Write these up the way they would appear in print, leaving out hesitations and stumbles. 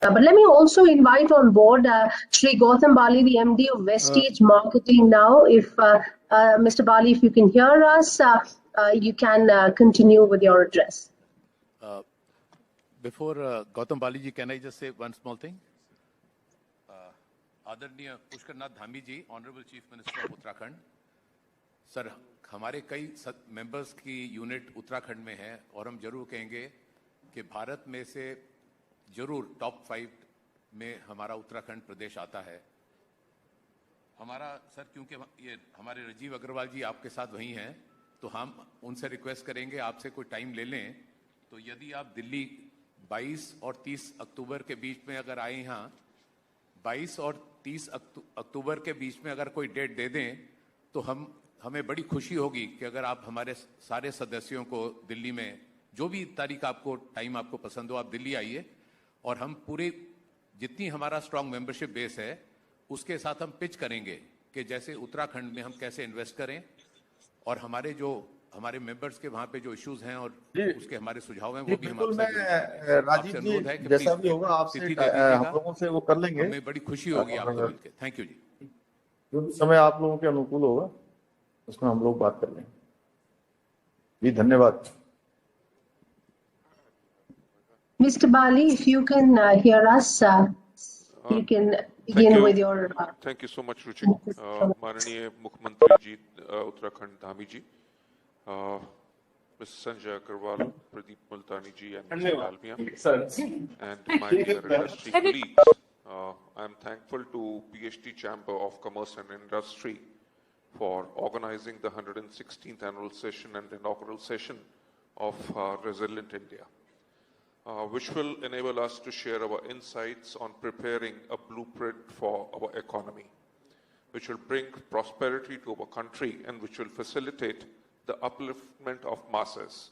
But let me also invite on board Shri Gautam Bali, the MD of Vestige Marketing now. If Mr. Bali, if you can hear us, you can continue with your address. Before Gautam Bali ji, can I just say one small thing? आदरणीय Pushkarnath Dhami ji, honourable chief minister of Uttarakhand sir, हमारे कई members की unit Uttarakhand में है और हम जरूर कहेंगे कि भारत में से जरूर टॉप 5 में हमारा उत्तराखंड प्रदेश आता है। हमारा सर, क्योंकि ये हमारे राजीव अग्रवाल जी आपके साथ वहीं हैं, तो हम उनसे रिक्वेस्ट करेंगे आपसे कोई टाइम ले लें, तो यदि आप दिल्ली 22 और 30 अक्टूबर के बीच में अगर आए, यहाँ 22 और 30 अक्टूबर के बीच में अगर कोई डेट दे दें तो हमें बड़ी खुशी होगी कि अगर आप हमारे सारे सदस्यों को दिल्ली में जो भी तारीख आपको टाइम आपको पसंद हो, आप दिल्ली आइए और हम पूरे जितनी हमारा स्ट्रांग मेंबरशिप बेस है उसके साथ हम पिच करेंगे कि जैसे उत्तराखंड में हम कैसे इन्वेस्ट करें और हमारे मेंबर्स के वहां पे जो इश्यूज हैं और उसके हमारे सुझाव हैं वो भी हम आपसे राजीव जी जैसा भी होगा आपसे हम लोगों से वो कर लेंगे। हमें बड़ी खुशी होगी आपको मिलकर। थैंक यू जी। जो भी समय आप लोगों के अनुकूल होगा उसमें हम लोग बात कर लेंगे जी। धन्यवाद। Mr. Bali, if you can hear us, you can begin with your. Thank you so much, Ruchi. माननीय मुख्यमंत्री जी उत्तराखंड धामी जी, Mr. Sanjay Agarwal, Pradeep Multani ji, and Mr. Dalmia, and my dear industry colleagues. I am thankful to PhD Chamber of Commerce and Industry for organizing the 116th Annual Session and inaugural session of Resilient India, which will enable us to share our insights on preparing a blueprint for our economy, which will bring prosperity to our country and which will facilitate the upliftment of masses.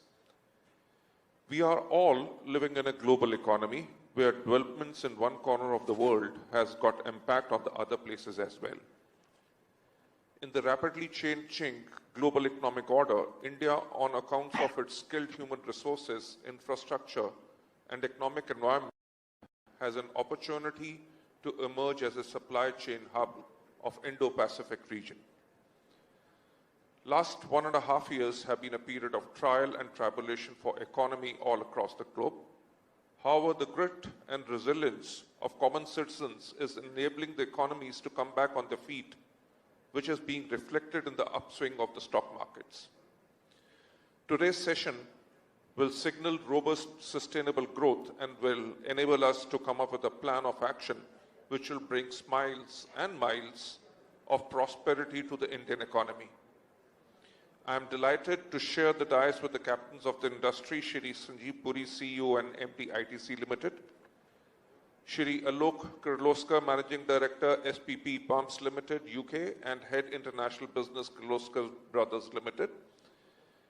We are all living in a global economy where developments in one corner of the world has got impact on the other places as well. In the rapidly changing global economic order, India, on account of its skilled human resources, infrastructure, and economic environment, has an opportunity to emerge as a supply chain hub of Indo-Pacific region. Last 1.5 years have been a period of trial and tribulation for economy all across the globe. However, the grit and resilience of common citizens is enabling the economies to come back on their feet, which is being reflected in the upswing of the stock markets. Today's session will signal robust, sustainable growth and will enable us to come up with a plan of action which will bring smiles and miles of prosperity to the Indian economy. I am delighted to share the dais with the captains of the industry, Shri Sanjeev Puri, CEO and MD ITC Limited, Shri Alok Kirloskar, Managing Director, SPP Pumps Limited, UK, and Head International Business, Kirloskar Brothers Limited,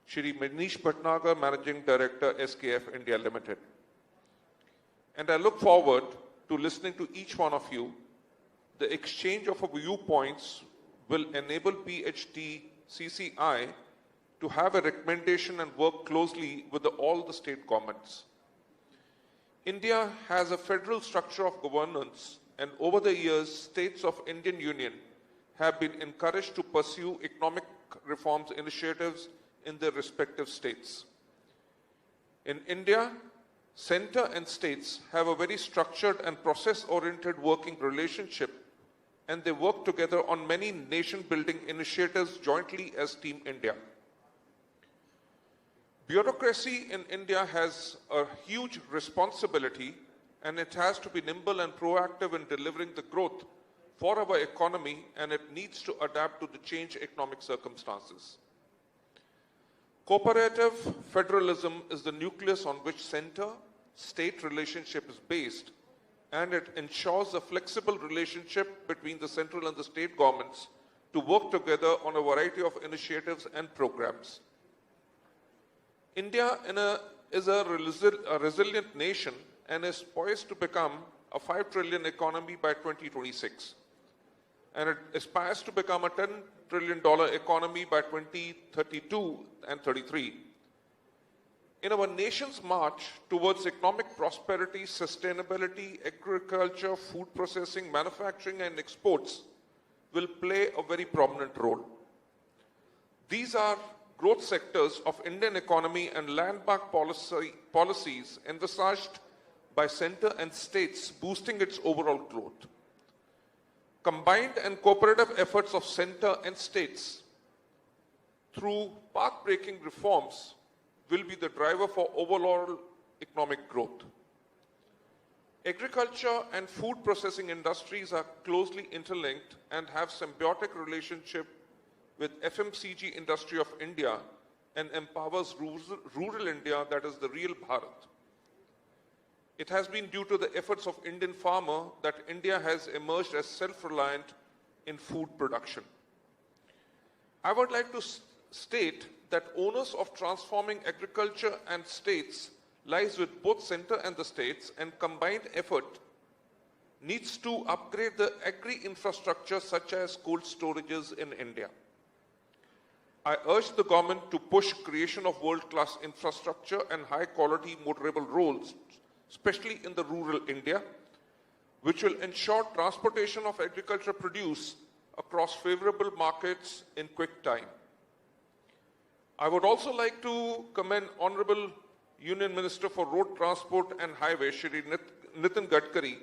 Shri Manish Bhatnagar, Managing Director, SKF India Limited. And I look forward to listening to each one of you. The exchange of viewpoints will enable PHDCCI to have a recommendation and work closely with all the state governments. India has a federal structure of governance, and over the years, states of Indian Union have been encouraged to pursue economic reforms initiatives in their respective states. In India, center and states have a very structured and process-oriented working relationship, and they work together on many nation-building initiatives jointly as Team India. Bureaucracy in India has a huge responsibility, and it has to be nimble and proactive in delivering the growth for our economy, and it needs to adapt to the changed economic circumstances. Cooperative federalism is the nucleus on which center-state relationship is based, and it ensures a flexible relationship between the central and the state governments to work together on a variety of initiatives and programs. India is a resilient nation and is poised to become a 5 trillion economy by 2026. And it aspires to become a $10 trillion economy by 2032 and 33. In our nation's march towards economic prosperity, sustainability, agriculture, food processing, manufacturing, and exports will play a very prominent role. These are growth sectors of Indian economy and landmark policies envisaged by centre and states boosting its overall growth. Combined and cooperative efforts of centre and states through path-breaking reforms will be the driver for overall economic growth. Agriculture and food processing industries are closely interlinked and have symbiotic relationship with FMCG industry of India and empowers rural India, that is the real Bharat. It has been due to the efforts of Indian farmer that India has emerged as self-reliant in food production. I would like to state that onus of transforming agriculture and states lies with both centre and the states, and combined effort needs to upgrade the agri-infrastructure such as cold storages in India. I urge the government to push creation of world-class infrastructure and high-quality motorable roads, especially in the rural India, which will ensure transportation of agriculture produce across favorable markets in quick time. I would also like to commend Honorable Union Minister for Road Transport and Highways, Shri Nitin Gadkari,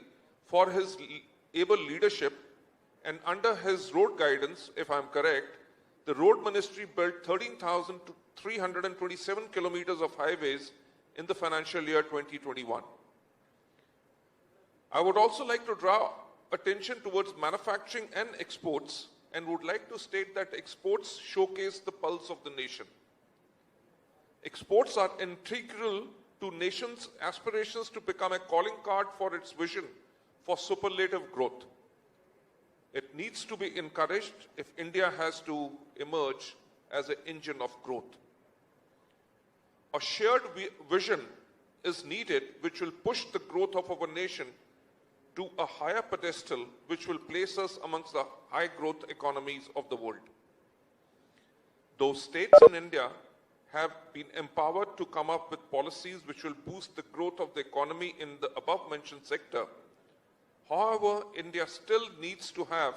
for his able leadership, and under his road guidance, if I am correct, the Road Ministry built 13,327 kilometers of highways in the financial year 2021. I would also like to draw attention towards manufacturing and exports, and would like to state that exports showcase the pulse of the nation. Exports are integral to nation's aspirations to become a calling card for its vision for superlative growth. It needs to be encouraged if India has to emerge as an engine of growth. A shared vision is needed which will push the growth of our nation to a higher pedestal, which will place us amongst the high growth economies of the world. Those states in India have been empowered to come up with policies which will boost the growth of the economy in the above mentioned sector. However, India still needs to have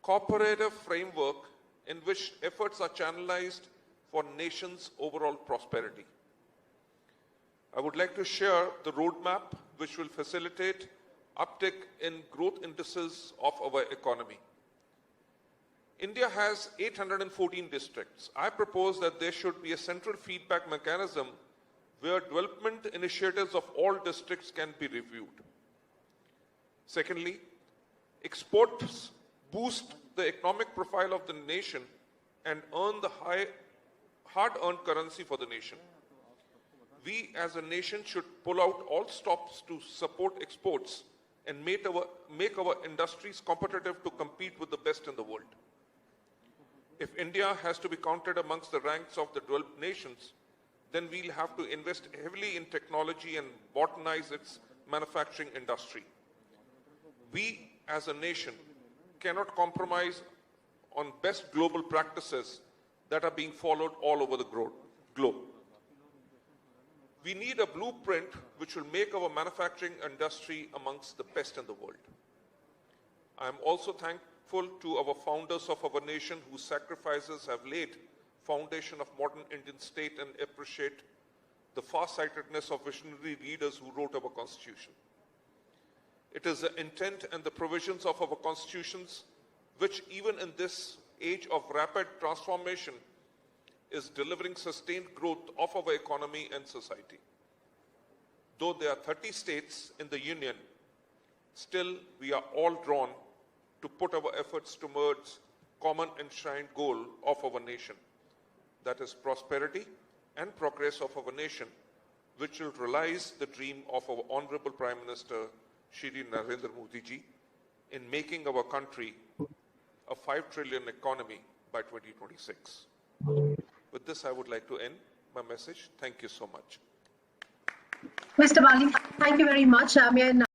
cooperative framework in which efforts are channelized for nation's overall prosperity. I would like to share the roadmap which will facilitate uptick in growth indices of our economy. India has 814 districts. I propose that there should be a central feedback mechanism where development initiatives of all districts can be reviewed. Secondly, exports boost the economic profile of the nation and earn the hard-earned currency for the nation. We as a nation should pull out all stops to support exports and make our industries competitive to compete with the best in the world. If India has to be counted amongst the ranks of the developed nations, then we'll have to invest heavily in technology and modernize its manufacturing industry. We as a nation cannot compromise on best global practices that are being followed all over the globe. We need a blueprint which will make our manufacturing industry amongst the best in the world. I am also thankful to our founders of our nation whose sacrifices have laid foundation of modern Indian state, and appreciate the far-sightedness of visionary leaders who wrote our constitution. It is the intent and the provisions of our constitutions which, even in this age of rapid transformation, is delivering sustained growth of our economy and society. Though there are 30 states in the Union, still we are all drawn to put our efforts towards common enshrined goal of our nation, that is prosperity and progress of our nation, which will realize the dream of our Honorable Prime Minister, Shri Narendra Modi ji, in making our country a 5 trillion economy by 2026. With this, I would like to end my message. Thank you so much. Mr. Bali, thank you very much.